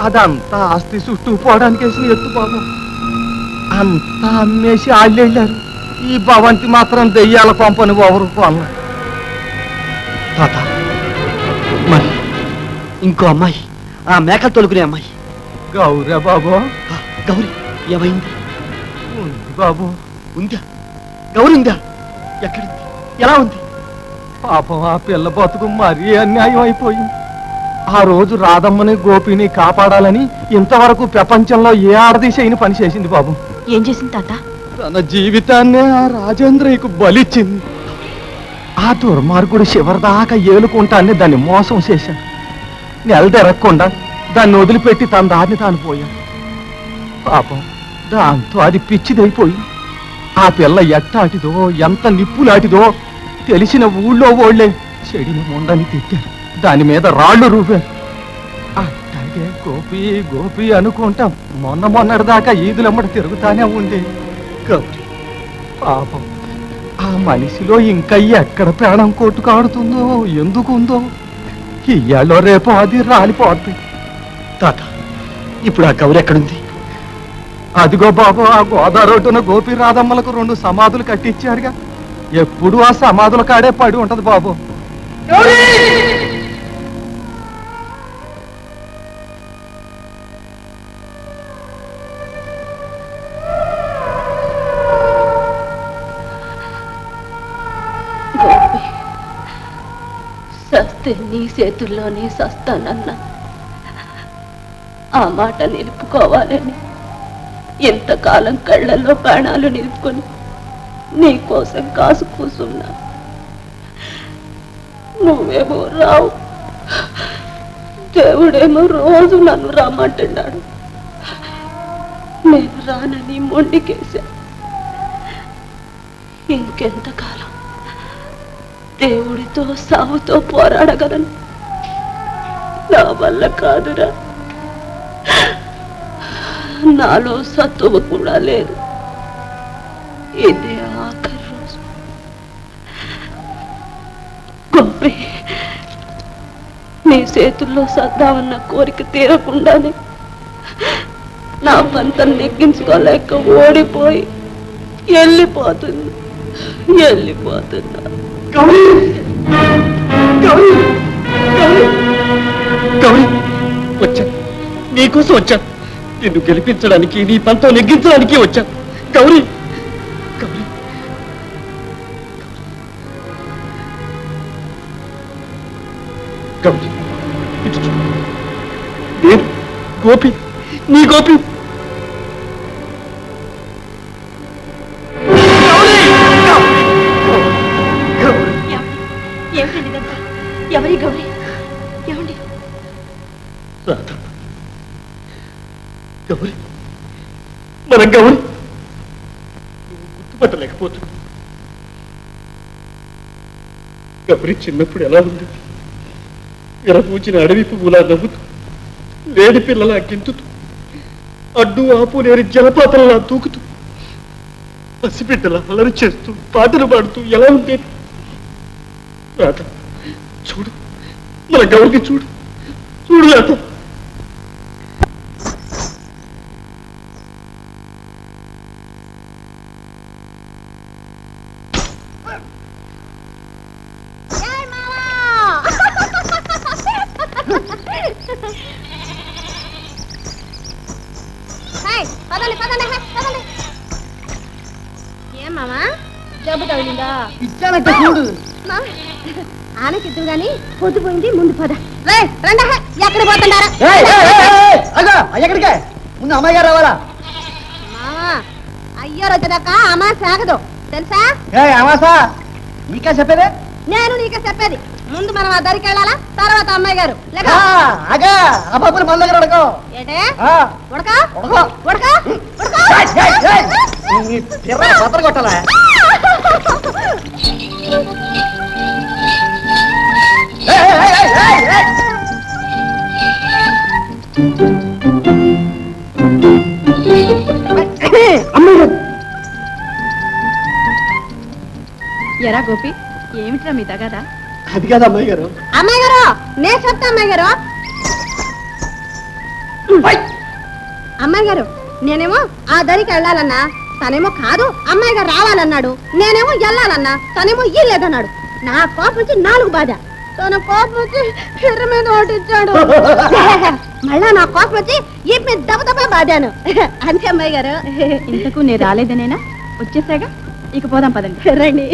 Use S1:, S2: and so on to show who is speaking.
S1: అదంతా ఆస్తి చుట్టూ పోవడానికి వేసిన ఎత్తు బాబు. అంతా అమ్మేసి వాళ్ళు వెళ్ళారు. ఈ భవంతి మాత్రం దెయ్యాల కొంపని ఎవరు అన్నారు.
S2: తాత మరి ఇంకో అమ్మాయి, ఆ మేకలు తొలుకునే అమ్మాయి
S1: గౌరే బాబు.
S2: గౌరీ ఏమైంది?
S1: ఉంది బాబు.
S2: ఉందా? గౌరీ ఉందా? ఎక్కడుంది? ఎలా ఉంది?
S1: పాపం ఆ పిల్ల బతుకు మరీ అన్యాయం అయిపోయింది. ఆ రోజు రాధమ్మని గోపిని కాపాడాలని ఇంతవరకు ప్రపంచంలో ఏ ఆడది చేయని పని చేసింది బాబు.
S3: ఏం చేసింది తాత?
S1: తన జీవితాన్నే ఆ రాజేంద్రయ్యకు బలిచ్చింది. ఆ దుర్మార్గుడు చివరిదాకా ఏలుకుంటాన్ని దాన్ని మోసం చేశాడు. నెలదెరగకుండా దాన్ని వదిలిపెట్టి తన దారిని తాను పోయాడు. పాపం దాంతో అది పిచ్చిదైపోయింది. ఆ పిల్ల ఎట్టాటిదో ఎంత నిప్పులాటిదో తెలిసిన ఊళ్ళో ఓళ్లే చెడిని ముండని తిట్టారు. దాని మీద రాళ్ళు రూపారు. అట్లాగే గోపి గోపి అనుకుంటాం మొన్నటిదాకా ఈదులమ్మడి తిరుగుతానే ఉండే. గౌరీ పాపం ఆ మనిషిలో ఇంకా ఎక్కడ ప్రాణం కొట్టుకాడుతుందో ఎందుకుందో ఇయ్యాలో రేపు అది రాలిపోద్ది.
S2: తాత ఇప్పుడు ఆ గౌరీ ఎక్కడుంది?
S1: అదిగో బాబు, ఆ గోదావరిన గోపి రాధమ్మలకు 2 సమాధులు కట్టించారుగా. ఎప్పుడు ఆ సమాధుల కాడే పడి ఉంటది బాబు.
S3: సస్తే నీ చేతుల్లోనే సస్తానన్నా. ఆ మాట నిలుపుకోవాలని ఎంతకాలం కళ్ళల్లో ప్రాణాలు నిలుపుకొని నీ కోసం కాసు కూసున్నా. నువ్వేమో రావు, దేవుడేమో రోజు నన్ను రమ్మంటున్నాడు. నేను రానని మొండికేశా. ఇంకెంతకాలం దేవుడితో సావుతో పోరాడగలను? నా వల్ల కాదురా. నాలో సత్తువ కూడా లేదు. ఇదే ఆఖరి రోజు. గోపి, నీ చేతుల్లో సద్దామన్న కోరిక తీరకుండానే నా పంతం నెగ్గించుకోలేక ఓడిపోయి వెళ్ళిపోతున్నా.
S2: గౌరీ గౌరీ గౌరీ గౌరీ వచ్చాను, నీకోసం వచ్చాను. నిన్ను గెలిపించడానికి, నీ పంతం నెగ్గించడానికి వచ్చాను. గౌరీ గౌరీ గౌరీ ఇటు చూడు. నేను గోపి, నీ గోపి.
S3: ఎవరి గౌరీ? ఏమండి?
S2: రాధమ్మ, గౌరీ, మన గౌరీ. నువ్వు గుర్తుపట్టలేకపోతున్నా. గౌరీ చిన్నప్పుడు ఎలా ఉంది? విరపూచిన అడవి పువ్వులా నవ్వుతూ, లేడి పిల్లలా గెంతుతూ, అడ్డు ఆపు లేని జలపాతంలా దూకుతూ, పసిబిడ్డలా అలరి చేస్తూ, పాటలు పాడుతూ ఎలా ఉండేది? రాధ, చూడు, మన గౌరికి చూడు, చూడు రాధ.
S4: ఏం మామా జబ్బు తగిలిందా?
S2: ఇచ్చానంటే చూడు.
S4: ఆనకిద్దు గాని పొద్దుపోయింది, ముందు పద. ఎక్కడ పోతున్నారా?
S2: ఎక్కడికే? ముందు అమ్మాయి గారు రావాలా?
S4: మామా అయ్యారు వచ్చేదాకా అమ్మా సాగదు తెలుసా?
S2: అమాసా నీకే చెప్పేదే?
S4: నేను నీకే చెప్పేది. ముందు మనం ఆ దరికి వెళ్ళాలా, తర్వాత అమ్మాయి గారు.
S2: అబ్బాబులు మన దగ్గర ఉడకో.
S4: ఏటే ఉడక
S2: ఉడకో
S4: ఉడక
S2: పత్ర కొట్టాలా?
S3: ఎరా గోపి, ఏమిట్రా మీ తగాదా?
S2: అది కాదు అమ్మాయి గారు.
S4: అమ్మాయి గారు, నేను చెప్తా అమ్మాయి గారు. అమ్మాయి గారు నేనేమో ఆ దరికి వెళ్ళాలన్నా తనేమో కాదు అమ్మాయి గారు రావాలన్నాడు. నేనేమో వెళ్ళాలన్నా తనేమో ఇల్లేదన్నాడు. నా కోపం వచ్చి 4 బాధ, తన కోపం వచ్చి ఎర్ర మీద ఓటిచ్చాడు. మళ్ళా నా కోపం వచ్చి ఈ మీద దెబ్బ బాధాను. అంతే అమ్మాయి గారు.
S3: ఇంతకు నేను రాలేదనేనా? వచ్చేసాగా, ఇక పోదాం పదండి.
S4: రండి.